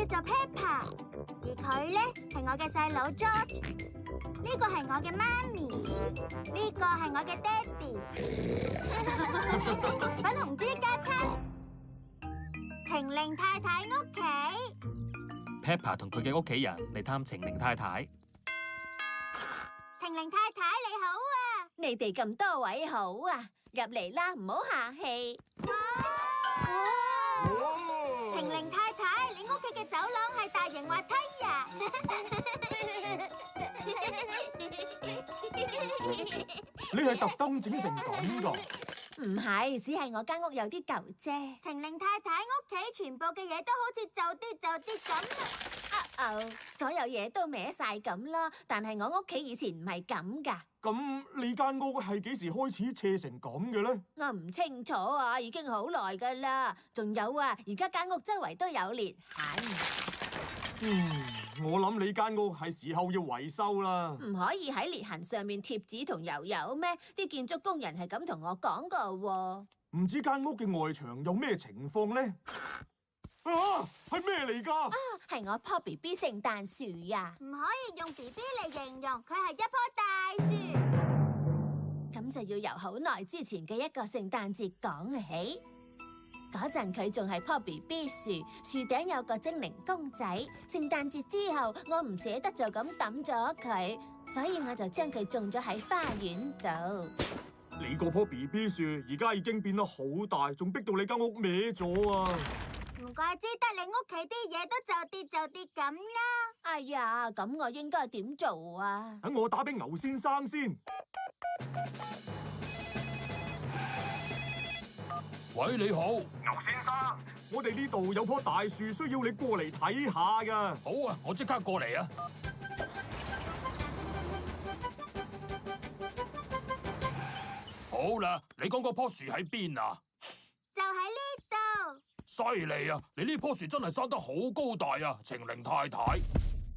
做 Peppa， 而佢呢係我嘅細佬 George， 呢個係我嘅媽咪，呢個係我嘅爹哋。粉紅豬一家親，晴玲太太屋企。Peppa 同佢嘅屋企人嚟探晴玲太太。晴玲太太你好啊！你哋咁多位好啊，入嚟啦，唔好客氣。晴玲太太，你屋企嘅走廊係大型滑梯呀？你係特登整成咁㗎？唔係，只係我間屋有啲舊啫。晴玲太太屋企全部嘅嘢都好似就啲咁啊！所有嘢都歪晒咁咯，但係我屋企以前唔係咁噶。咁你間屋係幾時開始斜成咁嘅咧？我唔清楚啊，已經好耐噶啦。仲有啊，而家間屋周圍都有裂痕。我諗你間屋係時候要維修啦。唔可以喺裂痕上面貼紙同油油咩？啲建築工人係咁同我講過喎。唔知間屋嘅外牆有咩情況咧？啊，係咩嚟㗎？係我棵 BB 聖誕樹呀。唔可以用 BB 嚟形容，佢係一棵大樹。咁就要由好耐之前嘅一個聖誕節講起。嗰陣佢仲係棵 BB 樹，樹頂有個精靈公仔。聖誕節之後，我唔捨得就咁抌咗佢，所以我就將佢種咗喺花園度。你嗰棵 BB 樹而家已經變得好大，仲逼到你間屋歪咗啊！唔怪之得你屋企啲嘢都就跌咁啦。哎呀，咁我應該點做啊？等我打俾牛先生先。喂，你好，牛先生，我哋呢度有棵大樹需要你過嚟睇下㗎。好啊，我即刻過嚟啊！好啦，你講嗰棵樹喺邊啊？就喺呢度。犀利啊！你呢棵樹真係生得好高大啊，晴玲太太，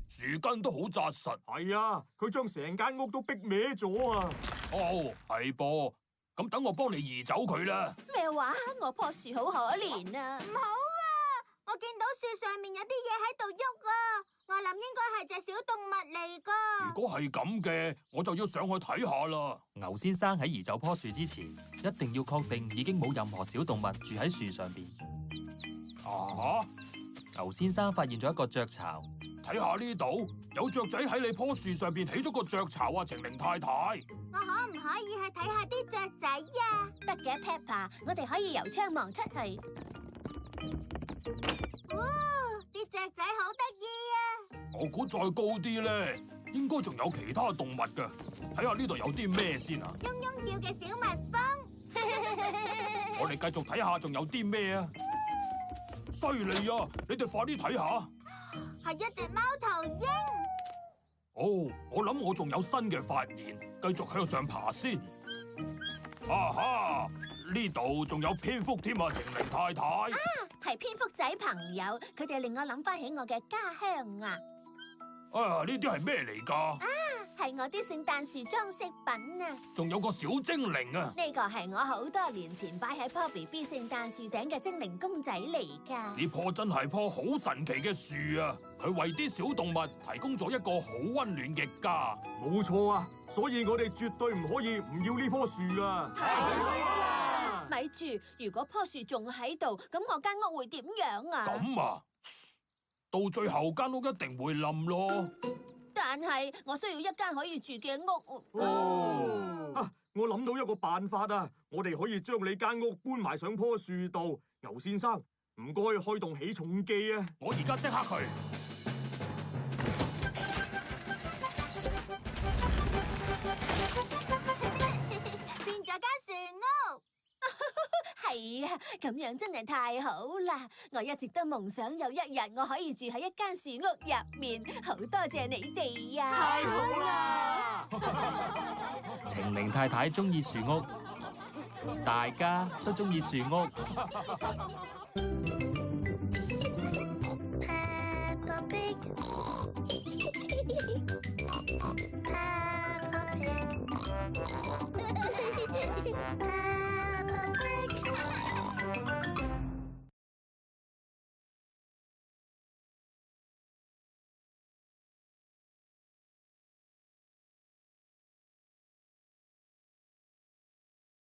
樹根都好紮實。係啊，佢將成間屋都逼歪咗啊！哦，係噃，咁等我幫你移走佢啦。咩話？我棵樹好可憐啊！唔好啊！我見到樹上面有啲嘢喺度喐啊！我諗應該係隻小動物嚟噶。如果係咁嘅，我就要上去睇下啦。牛先生喺移走棵樹之前，一定要確定已經冇任何小動物住喺樹上邊。啊！牛先生發現咗一個雀巢，睇下呢度有雀仔喺你棵樹上邊起咗個雀巢啊！晴玲太太，我可唔可以去睇下啲雀仔呀？得嘅 Peppa， 我哋可以由窗望出去。啲雀仔好得意啊！我估再高啲咧，應該仲有其他動物㗎。睇下呢度有啲咩先啊！嗡嗡叫嘅小蜜蜂。我哋繼續睇下仲有啲咩啊！犀利啊！你哋快啲睇下，係一隻貓頭鷹。哦，我諗我仲有新嘅發現，繼續向上爬先。啊哈！呢度仲有蝙蝠添啊，晴玲太太。係蝙蝠仔朋友，佢哋令我諗翻起我嘅家鄉啊！啊，呢啲係咩嚟㗎？係我啲聖誕樹裝飾品啊！仲有個小精靈啊！呢個係我好多年前擺喺棵 BB 聖誕樹頂嘅精靈公仔嚟㗎。呢棵真係棵好神奇嘅樹啊！佢為啲小動物提供咗一個好溫暖嘅家。冇錯啊，所以我哋絕對唔可以唔要呢棵樹啊！咪住，如果棵樹仲喺度，咁我間屋會點樣啊？咁啊，到最後間屋一定會冧咯。但係我需要一間可以住嘅屋。我諗到一個辦法啊！我哋可以將你間屋搬埋上棵樹度。牛先生，唔該開動起重機啊！我而家即刻去。變咗間樹屋。係啊，咁樣真係太好啦！我一直都夢想有一日我可以住喺一間樹屋入面，好多謝你哋呀！太好啦！晴玲太太中意樹屋，大家都中意樹屋。Peppa Pig。